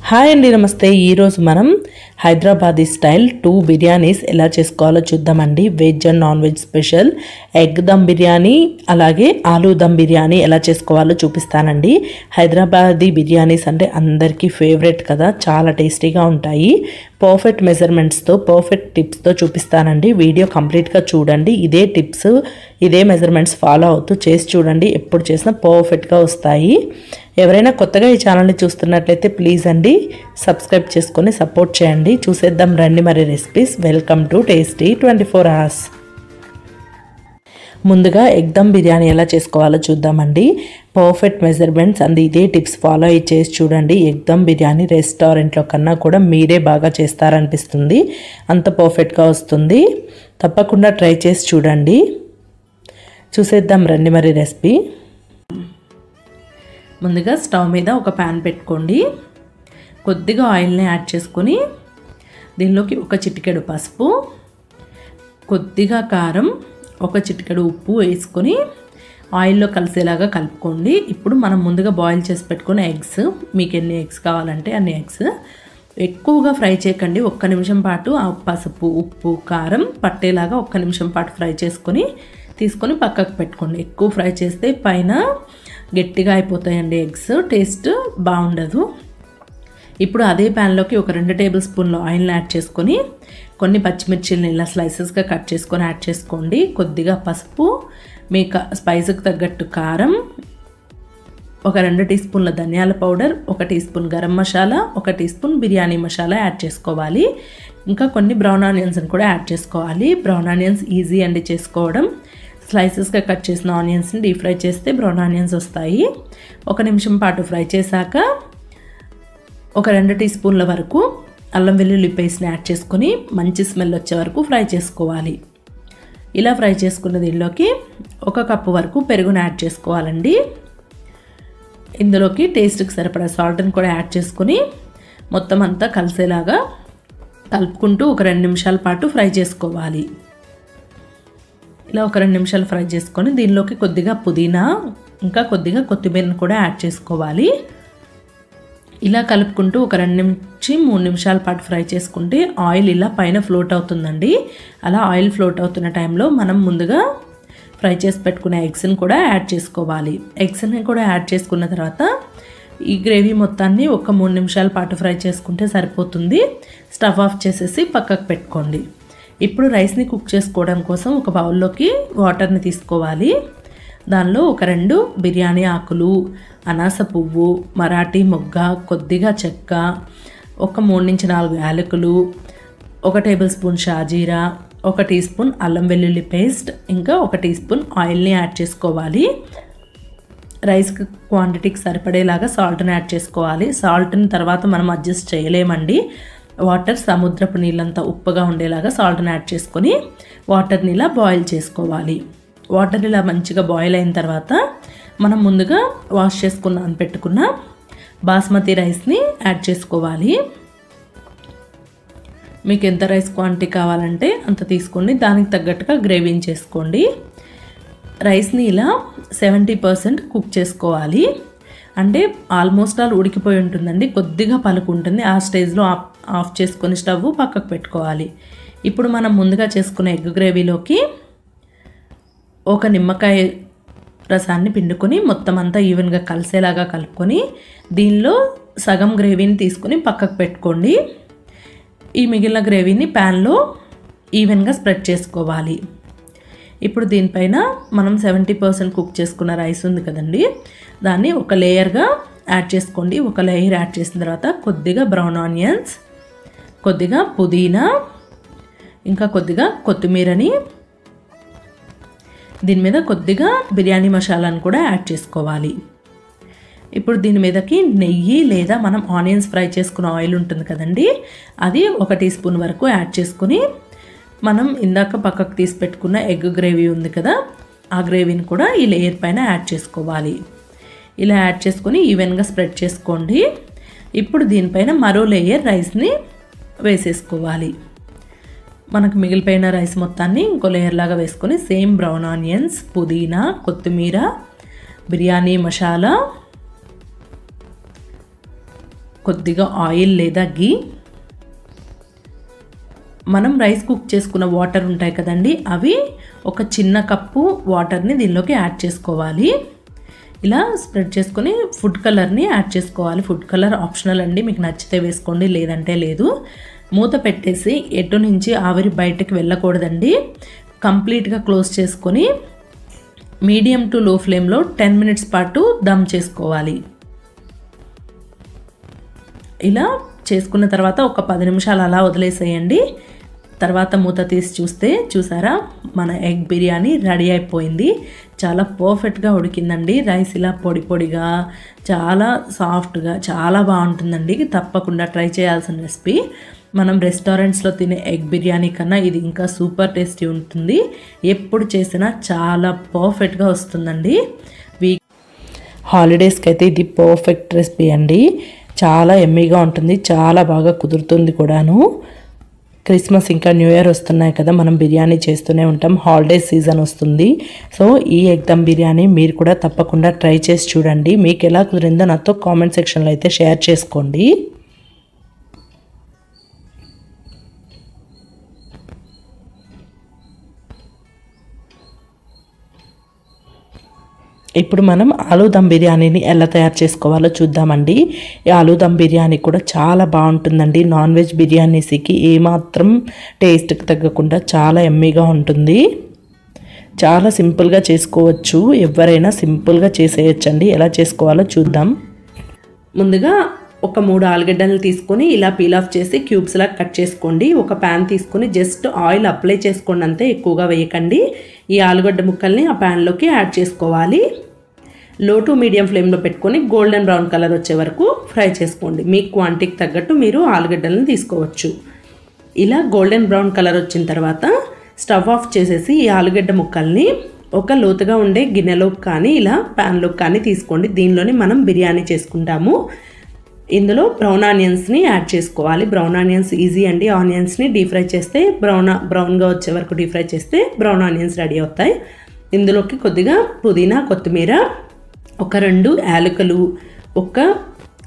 Hi అండి, నమస్తే. ఈరోజు మనం హైదరాబాదీ స్టైల్ 2 బిర్యానీస్ ఎలా చేసుకోవాలో చూద్దామండి. Veg and non veg special egg dum biryani, అలాగే ఆలూ దమ్ బిర్యానీ ఎలా చేసుకోవాలో చూపిస్తానండి. హైదరాబాదీ బిర్యానీస్ అంటే అందరికీ ఫేవరెట్ కదా, చాలా టేస్టీగా ఉంటాయి. పర్ఫెక్ట్ మెజర్మెంట్స్తో, పర్ఫెక్ట్ టిప్స్తో చూపిస్తానండి. వీడియో కంప్లీట్గా చూడండి. ఇదే టిప్స్, ఇదే మెజర్మెంట్స్ ఫాలో అవుతూ చేసి చూడండి. ఎప్పుడు చేసినా పర్ఫెక్ట్గా వస్తాయి. ఎవరైనా కొత్తగా ఈ ఛానల్ని చూస్తున్నట్లయితే ప్లీజ్ అండి సబ్స్క్రైబ్ చేసుకొని సపోర్ట్ చేయండి. చూసేద్దాం రండి మరి recipes. Welcome to tasty 24 hours. ముందుగా ఎగ్ దమ్ బిర్యానీ ఎలా చేసుకోవాలో చూద్దామండి. పర్ఫెక్ట్ మెజర్మెంట్స్ అండ్ ఇదే టిప్స్ ఫాలో అయ్యి చేసి చూడండి. ఎగ్ దమ్ బిర్యానీ రెస్టారెంట్లో కన్నా కూడా మీరే బాగా చేస్తారనిపిస్తుంది, అంత పర్ఫెక్ట్గా వస్తుంది. తప్పకుండా ట్రై చేసి చూడండి. చూసేద్దాం రండి మరి రెసిపీ. ముందుగా స్టవ్ మీద ఒక ప్యాన్ పెట్టుకోండి. కొద్దిగా ఆయిల్ని యాడ్ చేసుకొని దీనిలోకి ఒక చిటికెడు పసుపు, కొద్దిగా కారం, ఒక చిటికెడు ఉప్పు వేసుకొని ఆయిల్లో కలిసేలాగా కలుపుకోండి. ఇప్పుడు మనం ముందుగా బాయిల్ చేసి పెట్టుకున్న ఎగ్స్, మీకు ఎన్ని ఎగ్స్ కావాలంటే అన్ని ఎగ్స్ ఎక్కువగా ఫ్రై చేయకండి. 1 నిమిషం పాటు ఆ పసుపు, ఉప్పు, కారం పట్టేలాగా 1 నిమిషం పాటు ఫ్రై చేసుకొని తీసుకొని పక్కకు పెట్టుకోండి. ఎక్కువ ఫ్రై చేస్తే పైన గట్టిగా అయిపోతాయండి ఎగ్స్, టేస్ట్ బాగుండదు. ఇప్పుడు అదే ప్యాన్లోకి ఒక 2 టేబుల్ స్పూన్లు ఆయిల్ని యాడ్ చేసుకొని కొన్ని పచ్చిమిర్చిని ఇలా స్లైసెస్గా కట్ చేసుకొని యాడ్ చేసుకోండి. కొద్దిగా పసుపు, మీ స్పైస్కి తగ్గట్టు కారం, ఒక 2 టీ స్పూన్ల ధనియాల powder, 1 teaspoon garam masala, 1 teaspoon biryani masala add చేసుకోవాలి. ఇంకా కొన్ని బ్రౌన్ ఆనియన్స్ని కూడా యాడ్ చేసుకోవాలి. బ్రౌన్ ఆనియన్స్ ఈజీ అండి చేసుకోవడం. స్లైసెస్గా కట్ చేసిన ఆనియన్స్ని డీప్ ఫ్రై చేస్తే బ్రౌన్ ఆనియన్స్ వస్తాయి. 1 నిమిషం పాటు ఫ్రై చేశాక ఒక 2 టీ స్పూన్ల వరకు అల్లం వెల్లుల్లి పేస్ట్ని యాడ్ చేసుకొని మంచి స్మెల్ వచ్చే వరకు ఫ్రై చేసుకోవాలి. ఇలా ఫ్రై చేసుకున్న దీనిలోకి 1 కప్పు వరకు పెరుగుని యాడ్ చేసుకోవాలండి. ఇందులోకి టేస్ట్కి సరిపడా సాల్ట్ని కూడా యాడ్ చేసుకొని మొత్తం అంతా కలిసేలాగా కలుపుకుంటూ ఒక 2 నిమిషాల పాటు ఫ్రై చేసుకోవాలి. ఇలా ఒక 2 నిమిషాలు ఫ్రై చేసుకొని దీనిలోకి కొద్దిగా పుదీనా, ఇంకా కొద్దిగా కొత్తిమీరని కూడా యాడ్ చేసుకోవాలి. ఇలా కలుపుకుంటూ ఒక 2 నుంచి 3 నిమిషాల పాటు ఫ్రై చేసుకుంటే ఆయిల్ ఇలా పైన ఫ్లోట్ అవుతుందండి. అలా ఆయిల్ ఫ్లోట్ అవుతున్న టైంలో మనం ముందుగా ఫ్రై చేసి పెట్టుకునే ఎగ్స్ని కూడా యాడ్ చేసుకోవాలి. ఎగ్స్ని కూడా యాడ్ చేసుకున్న తర్వాత ఈ గ్రేవీ మొత్తాన్ని ఒక 3 నిమిషాల పాటు ఫ్రై చేసుకుంటే సరిపోతుంది. స్టవ్ ఆఫ్ చేసేసి పక్కకు పెట్టుకోండి. ఇప్పుడు రైస్ని కుక్ చేసుకోవడం కోసం ఒక బౌల్లోకి వాటర్ని తీసుకోవాలి. దానిలో ఒక 2 బిర్యానీ ఆకులు, అనాస పువ్వు, మరాఠీ మొగ్గ, కొద్దిగా చెక్క, ఒక 3 నుంచి 4 యాలకులు, 1 టేబుల్ స్పూన్ షాజీరా, 1 టీ స్పూన్ అల్లం వెల్లుల్లి పేస్ట్, ఇంకా 1 టీ స్పూన్ ఆయిల్ని యాడ్ చేసుకోవాలి. రైస్ క్వాంటిటీకి సరిపడేలాగా సాల్ట్ని యాడ్ చేసుకోవాలి. సాల్ట్ని తర్వాత మనం అడ్జస్ట్ చేయలేమండి. వాటర్ సముద్రపు నీళ్ళంతా ఉప్పుగా ఉండేలాగా సాల్ట్ని యాడ్ చేసుకొని వాటర్ని ఇలా బాయిల్ చేసుకోవాలి. వాటర్ ఇలా మంచిగా బాయిల్ అయిన తర్వాత మనం ముందుగా వాష్ చేసుకున్న పెట్టుకున్న బాస్మతి రైస్ని యాడ్ చేసుకోవాలి. మీకు ఎంత రైస్ క్వాంటిటీ కావాలంటే అంత తీసుకోండి, దానికి తగ్గట్టుగా గ్రేవీని చేసుకోండి. రైస్ని ఇలా 70% కుక్ చేసుకోవాలి. అంటే ఆల్మోస్ట్ ఆల్ ఉడికిపోయి ఉంటుందండి, కొద్దిగా పలుకు ఉంటుంది. ఆ స్టేజ్లో ఆఫ్ చేసుకొని స్టవ్ పక్కకు పెట్టుకోవాలి. ఇప్పుడు మనం ముందుగా చేసుకున్న ఎగ్ గ్రేవీలోకి 1 నిమ్మకాయ రసాన్ని పిండుకొని మొత్తం అంతా ఈవెన్గా కలిసేలాగా కలుపుకొని దీనిలో సగం గ్రేవీని తీసుకొని పక్కకు పెట్టుకోండి. ఈ మిగిలిన గ్రేవీని ప్యాన్లో ఈవెన్గా స్ప్రెడ్ చేసుకోవాలి. ఇప్పుడు దీనిపైన మనం 70% కుక్ చేసుకున్న రైస్ ఉంది కదండి, దాన్ని ఒక లేయర్గా యాడ్ చేసుకోండి. ఒక లేయర్ యాడ్ చేసిన తర్వాత కొద్దిగా బ్రౌన్ ఆనియన్స్, కొద్దిగా పుదీనా, ఇంకా కొద్దిగా కొత్తిమీరని, దీని మీద కొద్దిగా బిర్యానీ మసాలాను కూడా యాడ్ చేసుకోవాలి. ఇప్పుడు దీని మీదకి నెయ్యి లేదా మనం ఆనియన్స్ ఫ్రై చేసుకున్న ఆయిల్ ఉంటుంది కదండి, అది 1 టీ స్పూన్ వరకు యాడ్ చేసుకుని మనం ఇందాక పక్కకు తీసి పెట్టుకున్న ఎగ్ గ్రేవీ ఉంది కదా, ఆ గ్రేవీని కూడా ఈ లేయర్ పైన యాడ్ చేసుకోవాలి. ఇలా యాడ్ చేసుకొని ఈవెన్గా స్ప్రెడ్ చేసుకోండి. ఇప్పుడు దీనిపైన మరో లేయర్ రైస్ని వేసేసుకోవాలి. మనకు మిగిలిపోయిన రైస్ మొత్తాన్ని ఇంకో లేయర్ లాగా వేసుకొని సేమ్ బ్రౌన్ ఆనియన్స్, పుదీనా, కొత్తిమీర, బిర్యానీ మసాలా, కొద్దిగా ఆయిల్ లేదా గీ, మనం రైస్ కుక్ చేసుకున్న వాటర్ ఉంటాయి కదండి, అవి ఒక చిన్న కప్పు వాటర్ని దీనిలోకి యాడ్ చేసుకోవాలి. ఇలా స్ప్రెడ్ చేసుకొని ఫుడ్ కలర్ని యాడ్ చేసుకోవాలి. ఫుడ్ కలర్ ఆప్షనల్ అండి, మీకు నచ్చితే వేసుకోండి, లేదంటే లేదు. మూత పెట్టేసి ఎటు నుంచి ఆవిరి బయటకు వెళ్ళకూడదండి. కంప్లీట్గా క్లోజ్ చేసుకొని మీడియం టు లో ఫ్లేమ్లో 10 మినిట్స్ పాటు దమ్ చేసుకోవాలి. ఇలా చేసుకున్న తర్వాత ఒక 10 నిమిషాలు అలా వదిలేసేయండి. తర్వాత మూత తీసి చూస్తే చూసారా, మన ఎగ్ బిర్యానీ రెడీ అయిపోయింది. చాలా పర్ఫెక్ట్గా ఉడికిందండి. రైస్ ఇలా పొడి పొడిగా చాలా సాఫ్ట్గా చాలా బాగుంటుందండి. తప్పకుండా ట్రై చేయాల్సిన రెసిపీ. మనం రెస్టారెంట్స్లో తినే ఎగ్ బిర్యానీ కన్నా ఇది ఇంకా సూపర్ టేస్టీ ఉంటుంది. ఎప్పుడు చేసినా చాలా పర్ఫెక్ట్గా వస్తుందండి. హాలిడేస్కి అయితే ఇది పర్ఫెక్ట్ రెసిపీ అండి. చాలా ఎమ్మీగా ఉంటుంది, చాలా బాగా కుదురుతుంది కూడాను. క్రిస్మస్ ఇంకా న్యూ ఇయర్ వస్తున్నాయి కదా, మనం బిర్యానీ చేస్తూనే ఉంటాం. హాలిడేస్ సీజన్ వస్తుంది. సో ఈ ఎగ్ దమ్ బిర్యానీ మీరు కూడా తప్పకుండా ట్రై చేసి చూడండి. మీకు ఎలా కుదిరిందో నాతో కామెంట్ సెక్షన్లో అయితే షేర్ చేసుకోండి. ఇప్పుడు మనం ఆలూ దమ్ బిర్యానీని ఎలా తయారు చేసుకోవాలో చూద్దామండి. ఈ ఆలూ దమ్ బిర్యానీ కూడా చాలా బాగుంటుందండి. నాన్ వెజ్ బిర్యానీస్కి ఏమాత్రం టేస్ట్కి తగ్గకుండా చాలా ఎమ్మీగా ఉంటుంది. చాలా సింపుల్గా చేసుకోవచ్చు, ఎవరైనా సింపుల్గా చేసేయచ్చండి. ఎలా చేసుకోవాలో చూద్దాం. ముందుగా ఒక 3 ఆలుగడ్డలు తీసుకొని ఇలా పీల్ ఆఫ్ చేసి క్యూబ్స్ లా కట్ చేసుకోండి. ఒక ప్యాన్ తీసుకొని జస్ట్ ఆయిల్ అప్లై చేసుకోండి, అంతే, ఎక్కువగా వేయకండి. ఈ ఆలుగడ్డ ముక్కల్ని ఆ ప్యాన్లోకి యాడ్ చేసుకోవాలి. లో టు మీడియం ఫ్లేమ్లో పెట్టుకొని గోల్డెన్ బ్రౌన్ కలర్ వచ్చే వరకు ఫ్రై చేసుకోండి. మీ క్వాంటిటీకి తగ్గట్టు మీరు ఆలుగడ్డలను తీసుకోవచ్చు. ఇలా గోల్డెన్ బ్రౌన్ కలర్ వచ్చిన తర్వాత స్టవ్ ఆఫ్ చేసేసి ఈ ఆలుగడ్డ ముక్కల్ని ఒక లోతుగా ఉండే గిన్నెలోకి కానీ ఇలా ప్యాన్లోకి కానీ తీసుకోండి. దీనిలోనే మనం బిర్యానీ చేసుకుంటాము. ఇందులో బ్రౌన్ ఆనియన్స్ని యాడ్ చేసుకోవాలి. బ్రౌన్ ఆనియన్స్ ఈజీ అండి. ఆనియన్స్ని డీప్ ఫ్రై చేస్తే బ్రౌన్గా వచ్చే వరకు డీప్ ఫ్రై చేస్తే బ్రౌన్ ఆనియన్స్ రెడీ అవుతాయి. ఇందులోకి కొద్దిగా పుదీనా, కొత్తిమీర, ఒక 2 యాలకులు, 1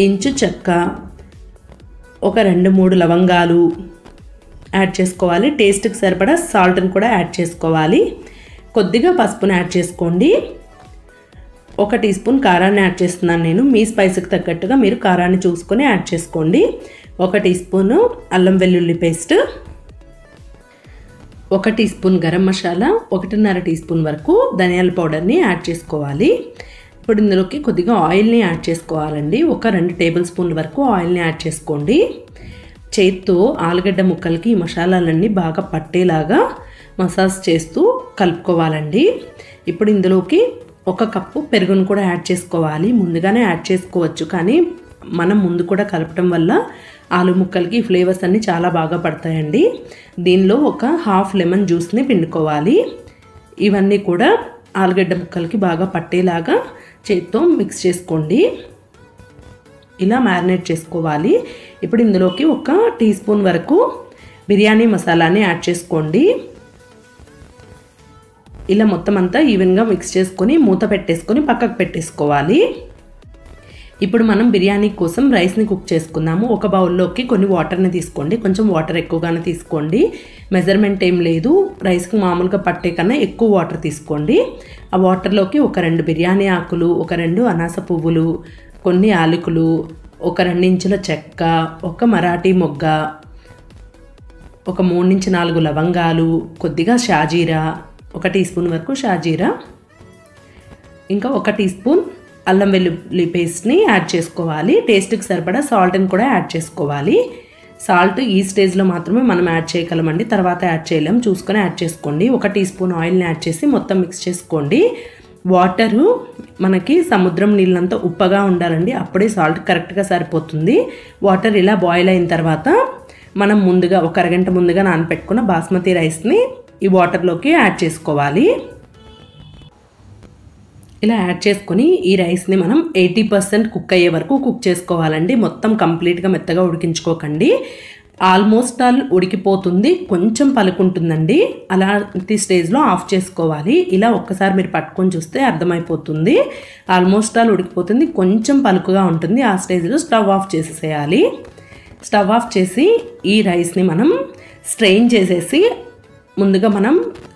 ఇంచు చెక్క, ఒక 2-3 లవంగాలు యాడ్ చేసుకోవాలి. టేస్ట్కి సరిపడా సాల్ట్ని కూడా యాడ్ చేసుకోవాలి. కొద్దిగా పసుపుని యాడ్ చేసుకోండి. 1 టీ స్పూన్ కారాన్ని యాడ్ చేస్తున్నాను నేను. మీ స్పైస్కి తగ్గట్టుగా మీరు కారాన్ని చూసుకొని యాడ్ చేసుకోండి. 1 టీ స్పూను అల్లం వెల్లుల్లి paste, 1 teaspoon garam masala, 1.5 teaspoon వరకు ధనియాల పౌడర్ని యాడ్ చేసుకోవాలి. ఇప్పుడు ఇందులోకి కొద్దిగా ఆయిల్ని యాడ్ చేసుకోవాలండి. ఒక 2 టేబుల్ స్పూన్ల వరకు ఆయిల్ని యాడ్ చేసుకోండి. చేత్తో ఆలుగడ్డ ముక్కలకి ఈ మసాలాలన్నీ బాగా పట్టేలాగా మసాజ్ చేస్తూ కలుపుకోవాలండి. ఇప్పుడు ఇందులోకి 1 కప్పు పెరుగును కూడా యాడ్ చేసుకోవాలి. ముందుగానే యాడ్ చేసుకోవచ్చు, కానీ మనం ముందు కూడా కలపటం వల్ల ఆలు ముక్కలకి ఫ్లేవర్స్ అన్నీ చాలా బాగా పడతాయండి. దీనిలో ఒక హాఫ్ లెమన్ జ్యూస్ని పిండుకోవాలి. ఇవన్నీ కూడా ఆలుగడ్డ ముక్కలకి బాగా పట్టేలాగా చేత్తో మిక్స్ చేసుకోండి. ఇలా మ్యారినేట్ చేసుకోవాలి. ఇప్పుడు ఇందులోకి 1 టీ స్పూన్ వరకు బిర్యానీ మసాలాని యాడ్ చేసుకోండి. ఇలా మొత్తం అంతా ఈవెన్గా మిక్స్ చేసుకొని మూత పెట్టేసుకొని పక్కకు పెట్టేసుకోవాలి. ఇప్పుడు మనం బిర్యానీ కోసం రైస్ని కుక్ చేసుకుందాము. ఒక బౌల్లోకి కొన్ని వాటర్ని తీసుకోండి. కొంచెం వాటర్ ఎక్కువగానే తీసుకోండి. మెజర్మెంట్ ఏం లేదు, రైస్కి మామూలుగా పట్టే కన్నా ఎక్కువ వాటర్ తీసుకోండి. ఆ వాటర్లోకి ఒక 2 బిర్యానీ ఆకులు, ఒక 2 అనాస పువ్వులు, కొన్ని యాలకులు, ఒక 2 ఇంచుల చెక్క, ఒక మరాఠీ మొగ్గ, ఒక 3-4 లవంగాలు, కొద్దిగా షాజీరా, 1 టీ స్పూన్ వరకు షాజీరా, ఇంకా 1 టీ స్పూన్ అల్లం వెల్లుల్లి పేస్ట్ని యాడ్ చేసుకోవాలి. టేస్ట్కి సరిపడా సాల్ట్ని కూడా యాడ్ చేసుకోవాలి. సాల్ట్ ఈ స్టేజ్లో మాత్రమే మనం యాడ్ చేయగలమండి, తర్వాత యాడ్ చేయలేం, చూసుకొని యాడ్ చేసుకోండి. 1 టీ స్పూన్ ఆయిల్ని యాడ్ చేసి మొత్తం మిక్స్ చేసుకోండి. వాటరు మనకి సముద్రం నీళ్ళంతా ఉప్పగా ఉండాలండి, అప్పుడే సాల్ట్ కరెక్ట్గా సరిపోతుంది. వాటర్ ఇలా బాయిల్ అయిన తర్వాత మనం ముందుగా ఒక అరగంట ముందుగా నానపెట్టుకున్న బాస్మతి రైస్ని ఈ వాటర్లోకి యాడ్ చేసుకోవాలి. ఇలా యాడ్ చేసుకొని ఈ రైస్ని మనం 80% కుక్ అయ్యే వరకు కుక్ చేసుకోవాలండి. మొత్తం కంప్లీట్గా మెత్తగా ఉడికించుకోకండి. ఆల్మోస్ట్ ఆల్ ఉడికిపోతుంది, కొంచెం పలుకుంటుందండి. అలాంటి స్టేజ్లో ఆఫ్ చేసుకోవాలి. ఇలా ఒక్కసారి మీరు పట్టుకొని చూస్తే అర్థమైపోతుంది. ఆల్మోస్ట్ ఆల్ ఉడికిపోతుంది, కొంచెం పలుకుగా ఉంటుంది. ఆ స్టేజ్లో స్టవ్ ఆఫ్ చేసేసేయాలి. స్టవ్ ఆఫ్ చేసి ఈ రైస్ని మనం స్ట్రెయిన్ చేసేసి ముందుగా మనం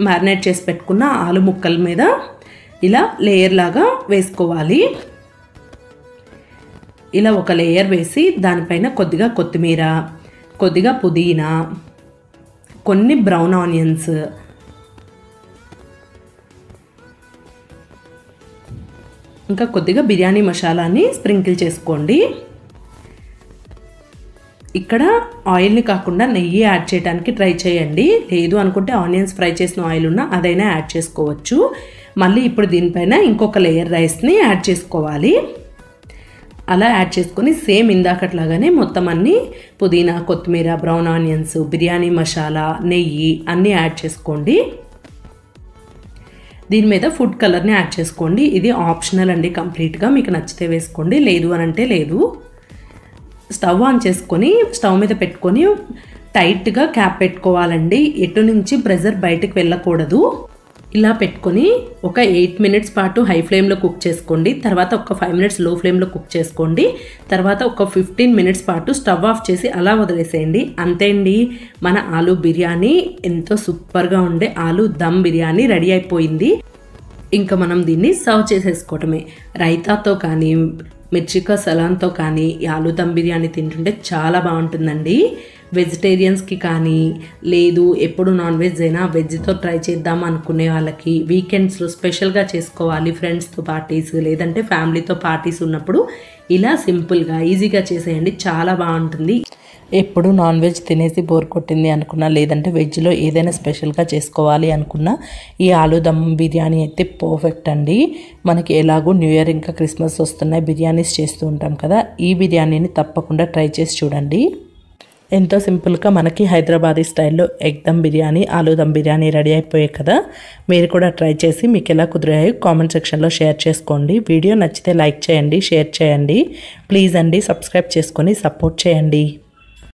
మ్యారినేట్ చేసి పెట్టుకున్న ఆలు ముక్కల మీద ఇలా లేయర్ లాగా వేసుకోవాలి. ఇలా ఒక లేయర్ వేసి దానిపైన కొద్దిగా కొత్తిమీర, కొద్దిగా పుదీనా, కొన్ని బ్రౌన్ ఆనియన్స్, ఇంకా కొద్దిగా బిర్యానీ మసాలాని స్ప్రింకిల్ చేసుకోండి. ఇక్కడ ఆయిల్ని కాకుండా నెయ్యి యాడ్ చేయడానికి ట్రై చేయండి. లేదు అనుకుంటే ఆనియన్స్ ఫ్రై చేసిన ఆయిల్ ఉన్నా అదైనా యాడ్ చేసుకోవచ్చు. మళ్ళీ ఇప్పుడు దీనిపైన ఇంకొక లేయర్ రైస్ని యాడ్ చేసుకోవాలి. అలా యాడ్ చేసుకొని సేమ్ ఇందాకట్లాగానే మొత్తం అన్నీ పుదీనా, కొత్తిమీర, బ్రౌన్ ఆనియన్స్, బిర్యానీ మసాలా, నెయ్యి అన్నీ యాడ్ చేసుకోండి. దీని మీద ఫుడ్ కలర్ని యాడ్ చేసుకోండి. ఇది ఆప్షనల్ అండి, కంప్లీట్గా మీకు నచ్చితే వేసుకోండి, లేదు అని అంటే లేదు. స్టవ్ ఆన్ చేసుకొని స్టవ్ మీద పెట్టుకొని టైట్గా క్యాప్ పెట్టుకోవాలండి. ఎటు నుంచి ప్రెజర్ బయటకు వెళ్ళకూడదు. ఇలా పెట్టుకొని ఒక 8 మినిట్స్ పాటు హై ఫ్లేమ్లో కుక్ చేసుకోండి. తర్వాత ఒక 5 మినిట్స్ లో ఫ్లేమ్లో కుక్ చేసుకోండి. తర్వాత ఒక 15 మినిట్స్ పాటు స్టవ్ ఆఫ్ చేసి అలా వదిలేసేయండి. అంతే అండి, మన ఆలు బిర్యానీ ఎంతో సూపర్గా ఉండే ఆలు దమ్ బిర్యానీ రెడీ అయిపోయింది. ఇంకా మనం దీన్ని సర్వ్ చేసేసుకోవటమే. రైతాతో కానీ మిర్చికా సలాన్తో కానీ ఈ ఆలు దమ్ బిర్యానీ తింటుంటే చాలా బాగుంటుందండి. వెజిటేరియన్స్కి కానీ, లేదు ఎప్పుడు నాన్ వెజ్ అయినా వెజ్తో ట్రై చేద్దాం అనుకునే వాళ్ళకి, వీకెండ్స్లో స్పెషల్గా చేసుకోవాలి ఫ్రెండ్స్తో పార్టీస్, లేదంటే ఫ్యామిలీతో పార్టీస్ ఉన్నప్పుడు ఇలా సింపుల్గా ఈజీగా చేసేయండి, చాలా బాగుంటుంది. ఎప్పుడు నాన్ వెజ్ తినేసి బోర్ కొట్టింది అనుకున్నా, లేదంటే వెజ్లో ఏదైనా స్పెషల్గా చేసుకోవాలి అనుకున్నా ఈ ఆలు దమ్ బిర్యానీ అయితే పర్ఫెక్ట్ అండి. మనకి ఎలాగో న్యూ ఇయర్ ఇంకా క్రిస్మస్ వస్తున్నాయి, బిర్యానీస్ చేస్తూ ఉంటాం కదా, ఈ బిర్యానీని తప్పకుండా ట్రై చేసి చూడండి. ఎంతో సింపుల్గా మనకి హైదరాబాదీ స్టైల్లో ఎగ్ దమ్ బిర్యానీ, ఆలు దమ్ బిర్యానీ రెడీ అయిపోయాయి కదా. మీరు కూడా ట్రై చేసి మీకు ఎలా కుదిరాయో కామెంట్ సెక్షన్లో షేర్ చేసుకోండి. వీడియో నచ్చితే లైక్ చేయండి, షేర్ చేయండి. ప్లీజ్ అండి సబ్స్క్రైబ్ చేసుకొని సపోర్ట్ చేయండి.